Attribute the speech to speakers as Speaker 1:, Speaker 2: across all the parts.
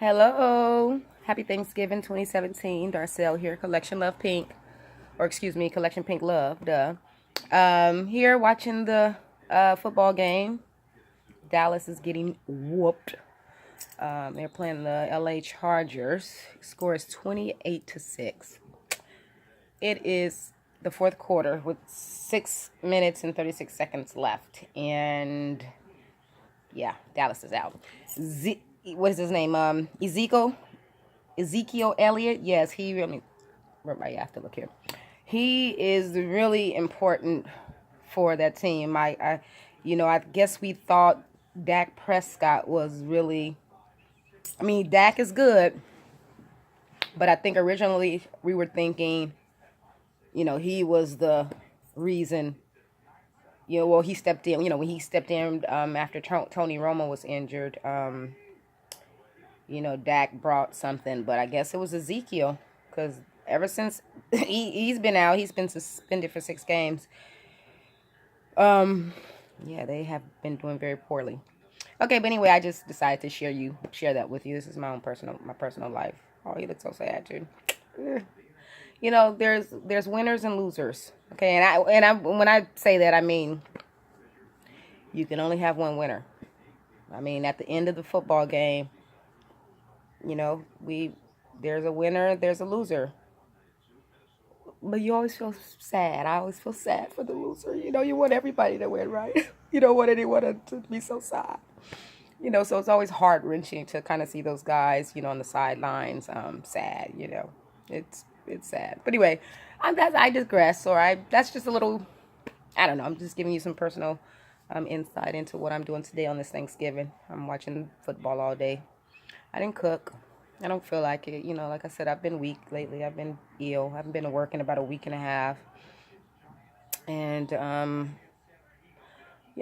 Speaker 1: Hello. Happy Thanksgiving 2017. Darcel here, Collection Love Pink. Or excuse me, Collection Pink Love, duh. Here watching the football game. Dallas is getting whooped. They're playing the LA Chargers. Score is 28-6. It is the fourth quarter with 6 minutes and 36 seconds left. And yeah, Dallas is out. What is his name? Ezekiel Elliott. Yes, he really. I have to look here. He is really important for that team. I guess we thought Dak Prescott was really. I mean, Dak is good, but I think originally we were thinking, he was the reason. Well, he stepped in. When he stepped in after Tony Romo was injured. Dak brought something, but I guess it was Ezekiel, because ever since he's been out, he's been suspended for 6 games. Yeah, they have been doing very poorly. Okay, but anyway, I just decided to share that with you. This is my personal life. Oh, you look so sad, dude. There's winners and losers. Okay, and I when I say that, I mean you can only have one winner. I mean, at the end of the football game, there's a winner, there's a loser. But you always feel sad. I always feel sad for the loser. You want everybody to win, right? You don't want anyone to be so sad. So it's always heart-wrenching to kind of see those guys, on the sidelines, sad, It's sad. But anyway, I digress. That's just a little, I don't know. I'm just giving you some personal insight into what I'm doing today on this Thanksgiving. I'm watching football all day. I didn't cook. I don't feel like it. Like I said, I've been weak lately. I've been ill. I haven't been to work in about a week and a half. And,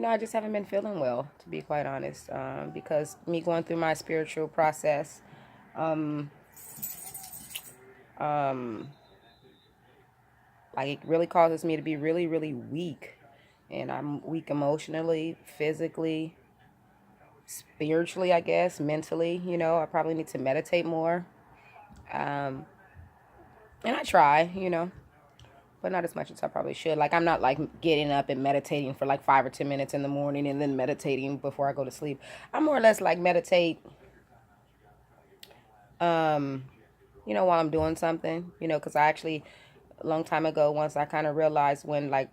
Speaker 1: I just haven't been feeling well, to be quite honest. Because me going through my spiritual process, like it really causes me to be really, really weak. And I'm weak emotionally, physically, spiritually, I guess, mentally. I probably need to meditate more. And I try, but not as much as I probably should. Like, I'm not like getting up and meditating for like 5 or 10 minutes in the morning and then meditating before I go to sleep. I more or less like meditate, while I'm doing something, because I actually, a long time ago, once I kind of realized when like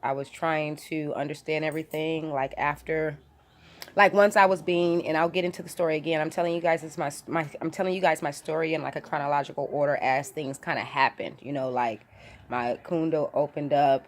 Speaker 1: I was trying to understand everything, like after, like once I was being, and I'll get into the story again. I'm telling you guys I'm telling you guys my story in like a chronological order as things kind of happened. Like my kundo opened up,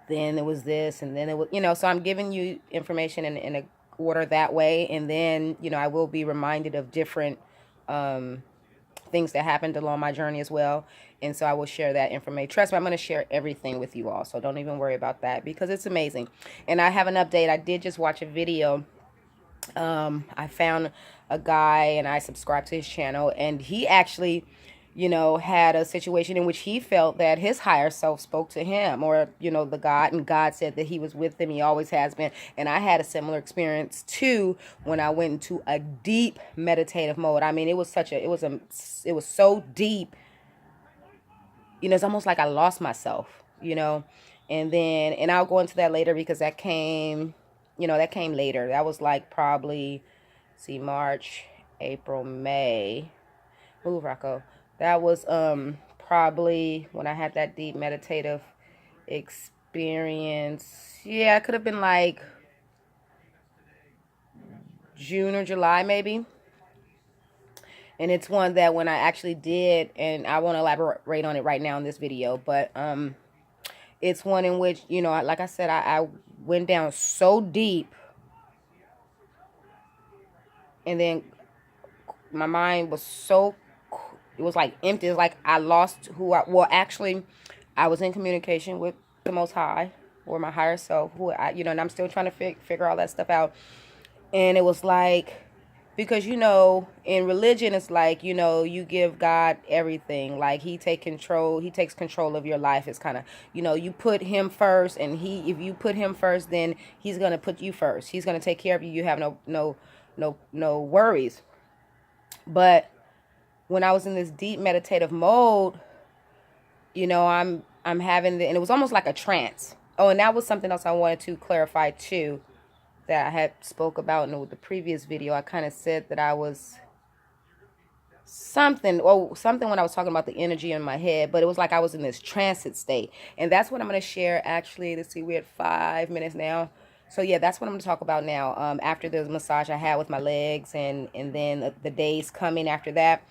Speaker 1: then it was this, and then it was, So I'm giving you information in a order that way, and then I will be reminded of different things that happened along my journey as well. And so I will share that information. Trust me, I'm going to share everything with you all. So don't even worry about that, because it's amazing. And I have an update. I did just watch a video. I found a guy and I subscribed to his channel, and he actually, had a situation in which he felt that his higher self spoke to him, or, the God, and God said that he was with him. He always has been. And I had a similar experience too when I went into a deep meditative mode. I mean, it was so deep, it's almost like I lost myself, and I'll go into that later, because that came later. That was like probably, March, April, May. Move, Rocco. That was probably when I had that deep meditative experience. Yeah, it could have been like June or July maybe. And it's one that when I actually did, and I won't elaborate on it right now in this video, but it's one in which, like I said, I went down so deep, and then my mind was it was like empty. It's like I lost actually, I was in communication with the Most High, or my higher self, and I'm still trying to figure all that stuff out. And it was like, because, in religion, it's like, you give God everything. Like, he takes control of your life. It's kind of, you put him first, and if you put him first, then he's going to put you first. He's going to take care of you. You have no worries. But when I was in this deep meditative mode, I'm having and it was almost like a trance. Oh, and that was something else I wanted to clarify too, that I had spoke about in the previous video. I kind of said that I was something when I was talking about the energy in my head, but it was like I was in this transit state. And that's what I'm going to share. Actually, let's see, we're at 5 minutes now. So yeah, that's what I'm going to talk about now. After the massage I had with my legs, and then the days coming after that,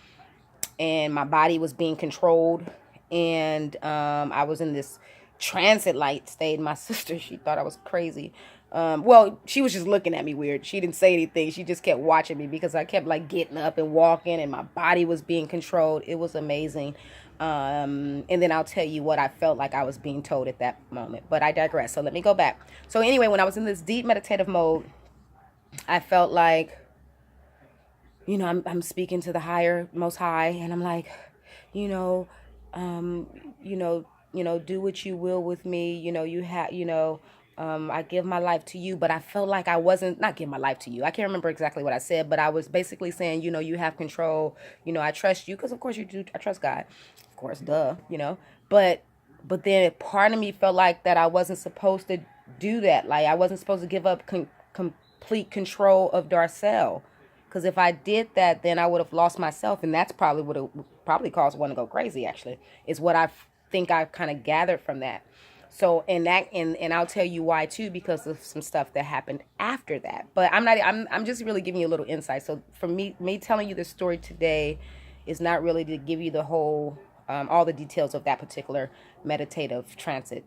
Speaker 1: and my body was being controlled, and I was in this transit light state. My sister, she thought I was crazy. Well, she was just looking at me weird. She didn't say anything. She just kept watching me because I kept like getting up and walking, and my body was being controlled. It was amazing. And then I'll tell you what I felt like I was being told at that moment. But I digress. So let me go back. So anyway, when I was in this deep meditative mode, I felt like, I'm speaking to the higher, most high, and I'm like, you know, um, do what you will with me. I give my life to you, but I felt like I wasn't, not give my life to you. I can't remember exactly what I said, but I was basically saying, you have control. I trust you because of course you do. I trust God, of course, duh. But then part of me felt like that I wasn't supposed to do that. Like I wasn't supposed to give up complete control of Darcel. Because if I did that, then I would have lost myself, and that's probably would have probably caused one to go crazy. Actually, is what I think I've kind of gathered from that. So, and I'll tell you why too, because of some stuff that happened after that. But I'm just really giving you a little insight. So for me telling you this story today is not really to give you the whole, all the details of that particular meditative transit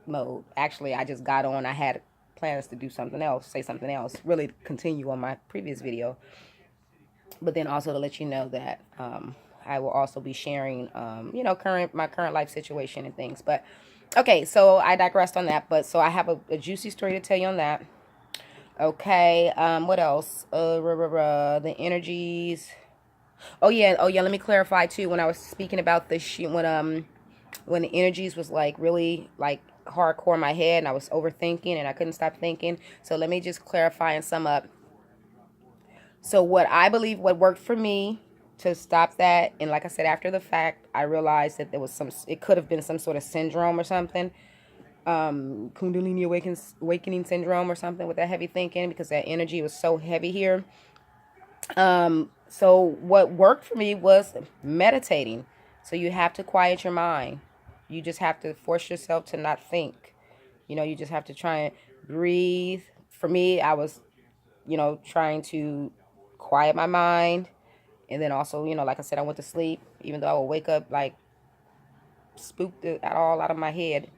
Speaker 1: mode. Actually, I just got on. I had plans to do something else, say something else, really continue on my previous video. But then also to let you know that I will also be sharing, my current life situation and things. But okay, so I digressed on that. But so I have a juicy story to tell you on that. Okay, what else? The energies. Oh yeah. Let me clarify too. When I was speaking about the when the energies was like really like hardcore in my head, and I was overthinking and I couldn't stop thinking. So let me just clarify and sum up. So what I believe what worked for me to stop that, and like I said, after the fact, I realized that it could have been some sort of syndrome or something, Kundalini awakening syndrome or something with that heavy thinking, because that energy was so heavy here. So what worked for me was meditating. So you have to quiet your mind. You just have to force yourself to not think. You just have to try and breathe. For me, I was, trying to quiet my mind. And then also, like I said, I went to sleep, even though I would wake up like spooked all out of my head,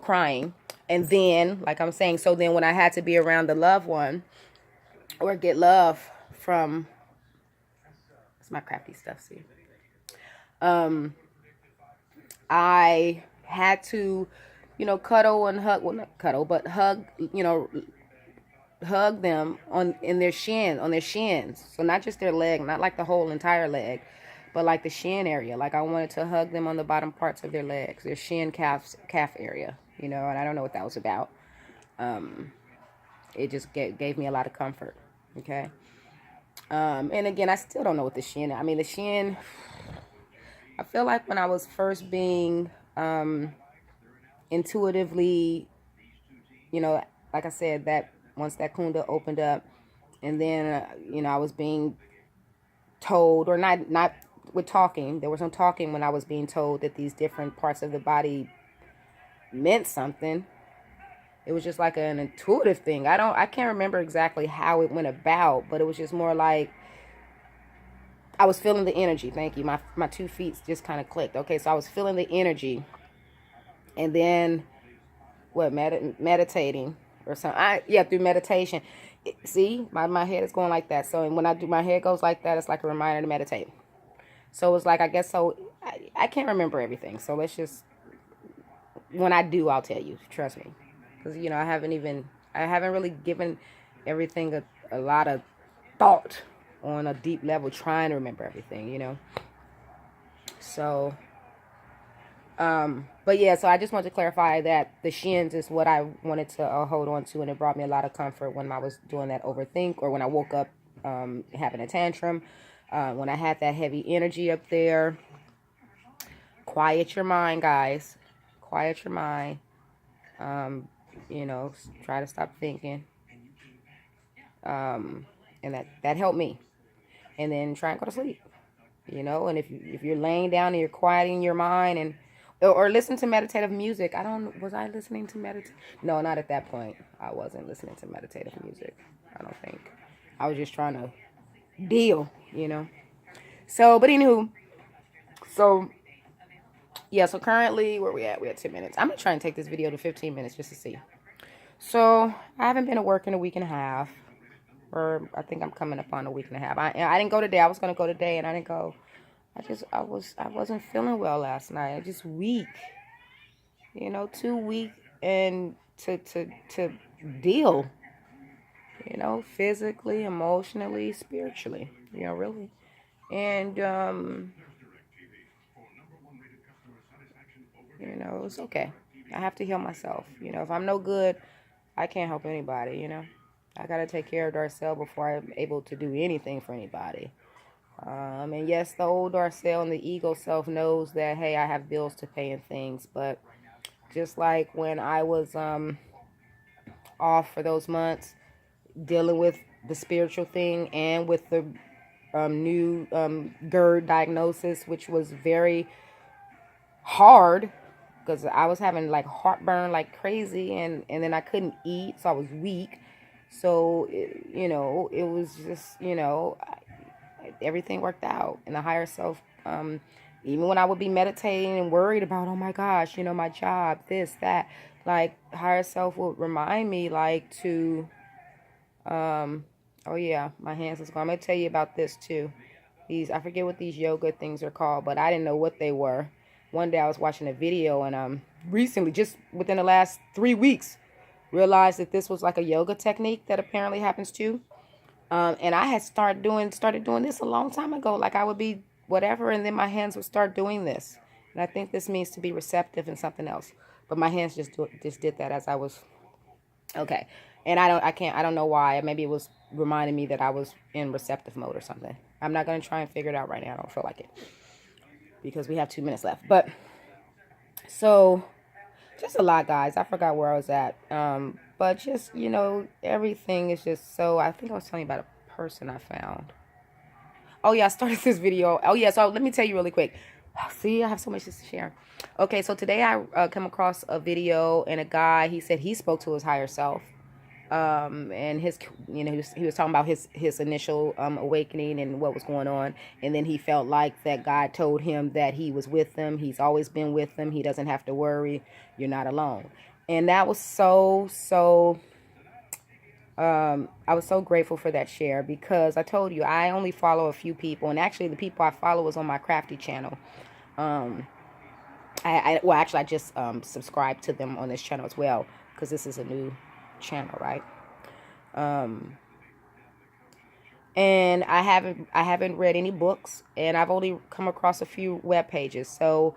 Speaker 1: crying. And then, like I'm saying, so then when I had to be around the loved one or get love from, it's my crafty stuff, see. I had to, cuddle and hug, well, not cuddle, but hug, hug them on their shins. So not just their leg, not like the whole entire leg, but like the shin area. Like I wanted to hug them on the bottom parts of their legs, their shin calf area, and I don't know what that was about. It just gave me a lot of comfort. Okay. And again, I still don't know what the shin, the shin, I feel like when I was first being, intuitively, like I said, that once that kunda opened up, and then, I was being told, or not with talking, there was no talking when I was being told that these different parts of the body meant something. It was just like an intuitive thing. I can't remember exactly how it went about, but it was just more like I was feeling the energy. Thank you. My 2 feet just kind of clicked. Okay, so I was feeling the energy, and then meditating or something. Through meditation. See, my head is going like that. So when I do, my head goes like that. It's like a reminder to meditate. So it's like, I guess so. I can't remember everything. So let's just, when I do, I'll tell you. Trust me, because I haven't really given everything a lot of thought on a deep level, trying to remember everything. So. But yeah, so I just wanted to clarify that the shins is what I wanted to hold on to, and it brought me a lot of comfort when I was doing that overthink, or when I woke up having a tantrum. When I had that heavy energy up there, quiet your mind, guys. Quiet your mind. You know, try to stop thinking. And that helped me. And then try and go to sleep. You know, and if you're laying down and you're quieting your mind and or listen to meditative music. Was I listening to meditative? No, not at that point. I wasn't listening to meditative music. I don't think. I was just trying to deal, you know. So, but anywho, so yeah, so currently where we at? We're at 10 minutes. I'm gonna try and take this video to 15 minutes just to see. So I haven't been to work in a week and a half. Or I think I'm coming up on a week and a half. I didn't go today. I was gonna go today and I didn't go. I wasn't feeling well last night. I just weak. You know, too weak and to deal. You know, physically, emotionally, spiritually. You know, really. And you know, it's okay. I have to heal myself. You know, if I'm no good, I can't help anybody, you know. I got to take care of Darcel before I'm able to do anything for anybody. And yes, the old Darcel and the ego self knows that, hey, I have bills to pay and things. But just like when I was off for those months, dealing with the spiritual thing and with the new GERD diagnosis, which was very hard because I was having like heartburn like crazy, and then I couldn't eat, so I was weak. So, you know, it was just, you know, everything worked out. And the higher self, even when I would be meditating and worried about, oh my gosh, you know, my job, this, that, like, higher self would remind me, like, to, oh yeah, my hands is gone. I'm going to tell you about this too. I forget what these yoga things are called, but I didn't know what they were. One day I was watching a video and recently, just within the last 3 weeks, realized that this was like a yoga technique that apparently happens too. And I had started doing this a long time ago. Like I would be whatever, and then my hands would start doing this. And I think this means to be receptive and something else. But my hands just did that as I was okay. And I don't know why. Maybe it was reminding me that I was in receptive mode or something. I'm not gonna try and figure it out right now. I don't feel like it because we have 2 minutes left. But so. Just a lot, guys. I forgot where I was at. But just, you know, everything is just so... I think I was telling you about a person I found. Oh, yeah, I started this video. Oh, yeah, so let me tell you really quick. See, I have so much to share. Okay, so today I come across a video and a guy, he said he spoke to his higher self. And his, you know, he was talking about his initial awakening and what was going on, and then he felt like that God told him that he was with them. He's always been with them. He doesn't have to worry. You're not alone. And that was so. I was so grateful for that share because I told you I only follow a few people, and actually the people I follow is on my crafty channel. I just subscribed to them on this channel as well because this is a new channel, right? And I haven't read any books, and I've only come across a few web pages, so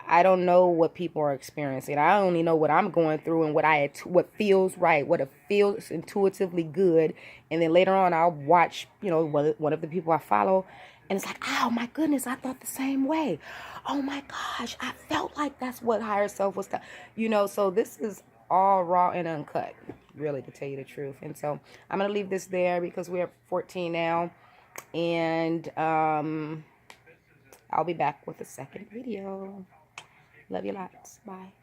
Speaker 1: I don't know what people are experiencing. I only know what I'm going through and what feels right, what it feels intuitively good, and then later on I'll watch, you know, one of the people I follow, and it's like, oh my goodness, I thought the same way. Oh my gosh, I felt like that's what higher self was, you know. So this is all raw and uncut, really, to tell you the truth. And so I'm gonna leave this there because we're at 14 now, and I'll be back with a second video. Love you lots. Bye.